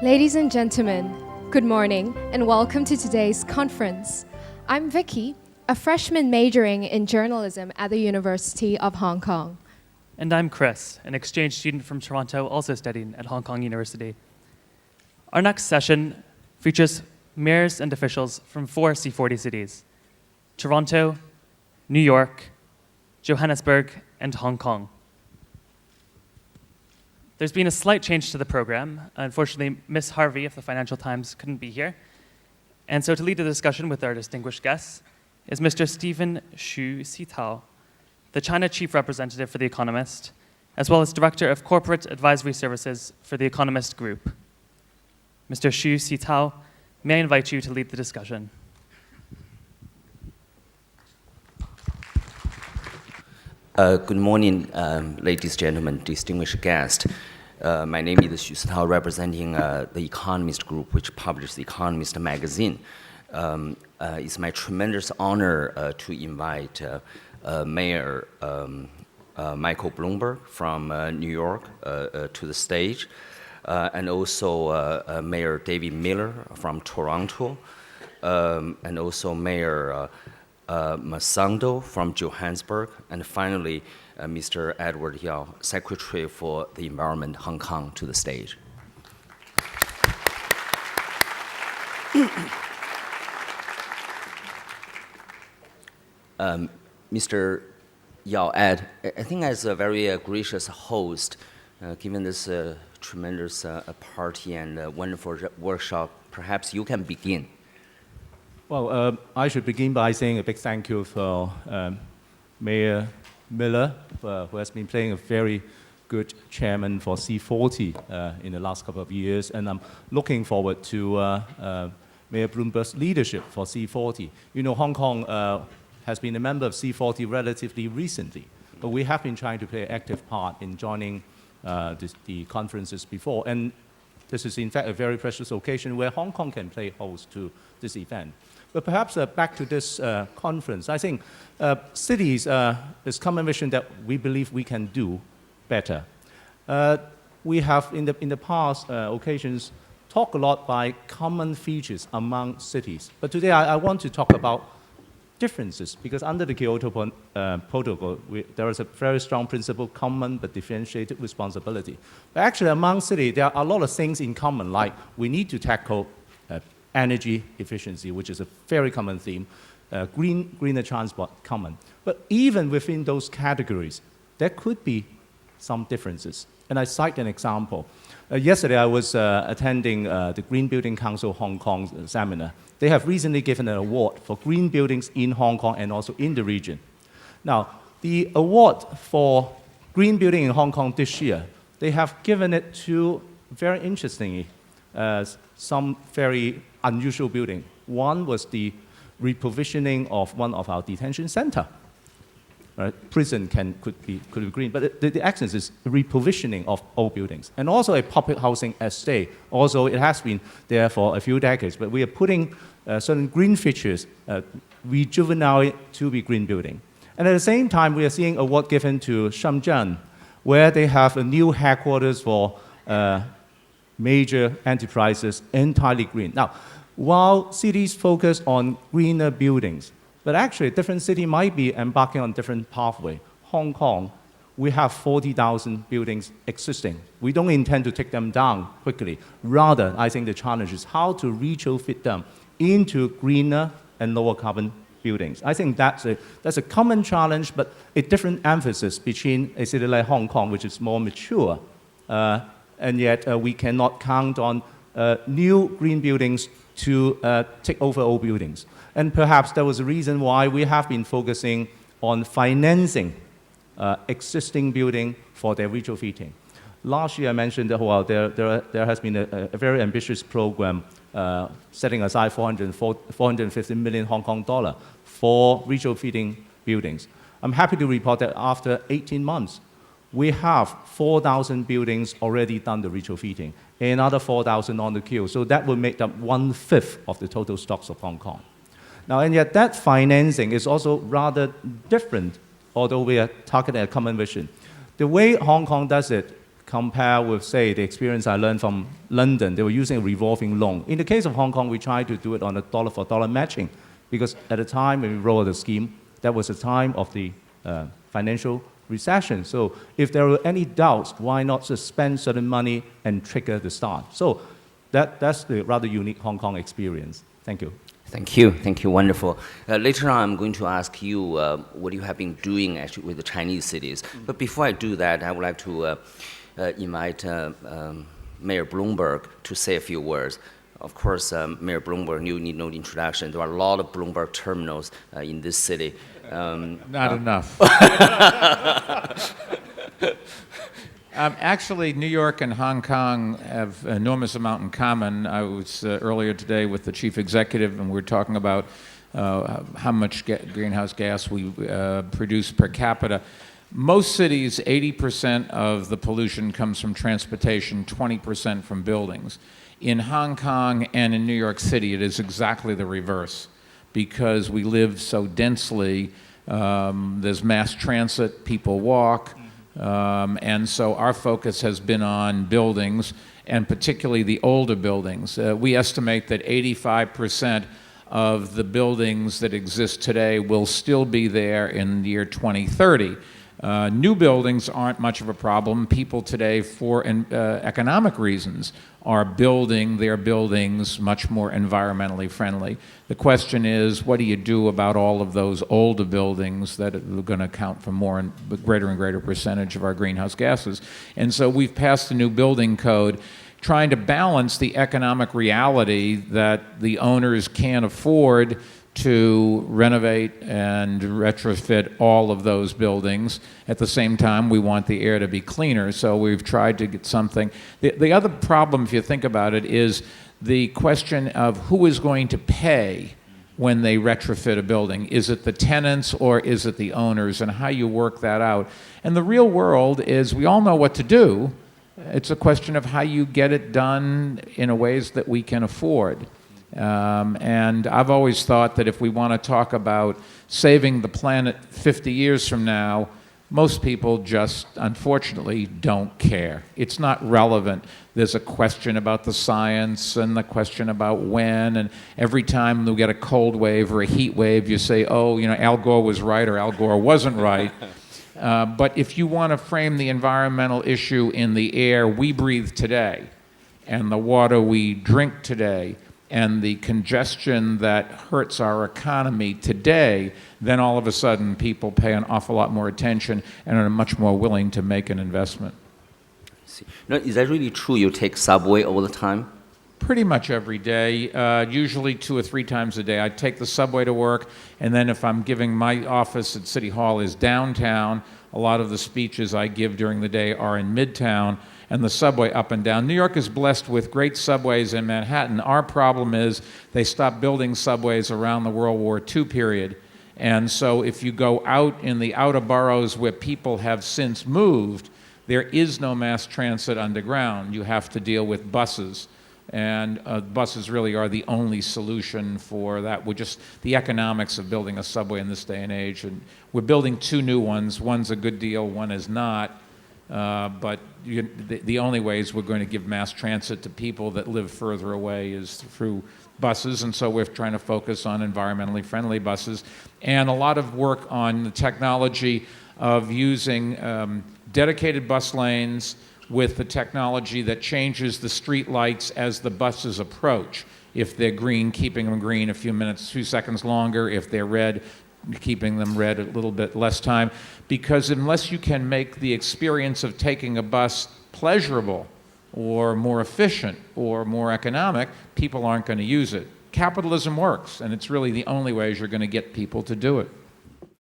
Ladies and gentlemen, good morning and welcome to today's conference. I'm Vicky, a freshman majoring in journalism at the University of Hong Kong. And I'm Chris, an exchange student from Toronto also studying at Hong Kong University. Our next session features mayors and officials from 4 C40 cities: Toronto, New York, Johannesburg, and Hong Kong. There's been a slight change to the program. Unfortunately, Ms. Harvey of the Financial Times couldn't be here. And so to lead the discussion with our distinguished guests is Mr. Stephen Xu Sitao, the China Chief Representative for The Economist, as well as Director of Corporate Advisory Services for The Economist Group. Mr. Xu Sitao, may I invite you to lead the discussion? Good morning, ladies and gentlemen, distinguished guests. My name is Xu Sitao, representing the Economist Group, which publishes The Economist magazine. It's my tremendous honor to invite Mayor Michael Bloomberg from New York to the stage, and also Mayor David Miller from Toronto, and also Mayor Masondo from Johannesburg, and finally, Mr. Edward Yao, Secretary for the Environment, Hong Kong, to the stage. Mr. Yao Ed, I think as a very gracious host, given this tremendous party and wonderful workshop, perhaps you can begin. Well, I should begin by saying a big thank you for Mayor Miller, who has been playing a very good chairman for C40 in the last couple of years, and I'm looking forward to Mayor Bloomberg's leadership for C40. You know, Hong Kong has been a member of C40 relatively recently, but we have been trying to play an active part in joining the conferences before, and this is in fact a very precious occasion where Hong Kong can play host to this event. But perhaps back to this conference, I think cities, this common mission that we believe we can do better. We have in the past occasions talked a lot by common features among cities. But today I want to talk about differences, because under the Kyoto Protocol, there is a very strong principle, common but differentiated responsibility. But actually among cities, there are a lot of things in common, like we need to tackle energy efficiency, which is a very common theme, greener transport, common. But even within those categories, there could be some differences. And I cite an example. Yesterday, I was attending the Green Building Council Hong Kong seminar. They have recently given an award for green buildings in Hong Kong and also in the region. Now, the award for green building in Hong Kong this year, they have given it to, very interestingly, some very unusual building. One was the reprovisioning of one of our detention center. Prison could be green, but the essence is reprovisioning of old buildings. And also a public housing estate. Also, it has been there for a few decades, but we are putting certain green features, rejuvenate to be green building. And at the same time, we are seeing an award given to Shenzhen, where they have a new headquarters for major enterprises, entirely green. Now, while cities focus on greener buildings, but actually different cities might be embarking on different pathway. Hong Kong, we have 40,000 buildings existing. We don't intend to take them down quickly. Rather, I think the challenge is how to retrofit them into greener and lower carbon buildings. I think that's a common challenge, but a different emphasis between a city like Hong Kong, which is more mature, and yet we cannot count on new green buildings to take over old buildings. And perhaps that was the reason why we have been focusing on financing existing building for their retrofitting. Last year I mentioned that there has been a very ambitious program setting aside 450 million Hong Kong dollar for retrofitting buildings. I'm happy to report that after 18 months, we have 4,000 buildings already done the retrofitting, another 4,000 on the queue. So that will make up 1/5 of the total stocks of Hong Kong. Now, and yet that financing is also rather different, although we are targeting a common vision. The way Hong Kong does it compare with, say, the experience I learned from London. They were using a revolving loan. In the case of Hong Kong, we tried to do it on a dollar-for-dollar matching, because at the time when we rolled the scheme, that was the time of the financial recession. So if there were any doubts, why not just spend certain money and trigger the start? So that's the rather unique Hong Kong experience. Thank you. Thank you, wonderful. Later on, I'm going to ask you what you have been doing actually with the Chinese cities. But before I do that, I would like to invite Mayor Bloomberg to say a few words. Of course, Mayor Bloomberg, you need no introduction. There are a lot of Bloomberg terminals in this city. Not enough. Actually, New York and Hong Kong have an enormous amount in common. I was earlier today with the chief executive, and we were talking about how much greenhouse gas we produce per capita. Most cities, 80% of the pollution comes from transportation, 20% from buildings. In Hong Kong and in New York City, it is exactly the reverse, because we live so densely. There's mass transit, people walk, and so our focus has been on buildings, and particularly the older buildings. We estimate that 85% of the buildings that exist today will still be there in the year 2030. New buildings aren't much of a problem. People today, for economic reasons, are building their buildings much more environmentally friendly. The question is, what do you do about all of those older buildings that are going to account for more and greater and greater percentage of our greenhouse gases? And so we've passed a new building code trying to balance the economic reality that the owners can't afford to renovate and retrofit all of those buildings. At the same time, we want the air to be cleaner, so we've tried to get something. The other problem, if you think about it, is the question of who is going to pay when they retrofit a building. Is it the tenants or is it the owners, and how you work that out? And the real world is, we all know what to do. It's a question of how you get it done in a ways that we can afford. And I've always thought that if we want to talk about saving the planet 50 years from now, most people just, unfortunately, don't care. It's not relevant. There's a question about the science and the question about when, and every time we get a cold wave or a heat wave, you say, oh, Al Gore was right or Al Gore wasn't right. But if you want to frame the environmental issue in the air we breathe today, and the water we drink today, and the congestion that hurts our economy today, then all of a sudden people pay an awful lot more attention and are much more willing to make an investment. Now, is that really true? You take subway all the time? Pretty much every day, usually 2 or 3 times a day. I take the subway to work, and then if I'm giving, my office at City Hall is downtown. A lot of the speeches I give during the day are in Midtown, and the subway up and down. New York is blessed with great subways in Manhattan. Our problem is they stopped building subways around the World War II period. And so if you go out in the outer boroughs where people have since moved, there is no mass transit underground. You have to deal with buses. And buses really are the only solution for that. The economics of building a subway in this day and age. And we're building 2 new ones. One's a good deal, one is not. But the only ways we're going to give mass transit to people that live further away is through buses, and so we're trying to focus on environmentally friendly buses, and a lot of work on the technology of using dedicated bus lanes with the technology that changes the street lights as the buses approach. If they're green, keeping them green a few seconds longer. If they're red, keeping them red a little bit less time, because unless you can make the experience of taking a bus pleasurable or more efficient or more economic, people aren't going to use it. Capitalism works, and it's really the only ways you're going to get people to do it.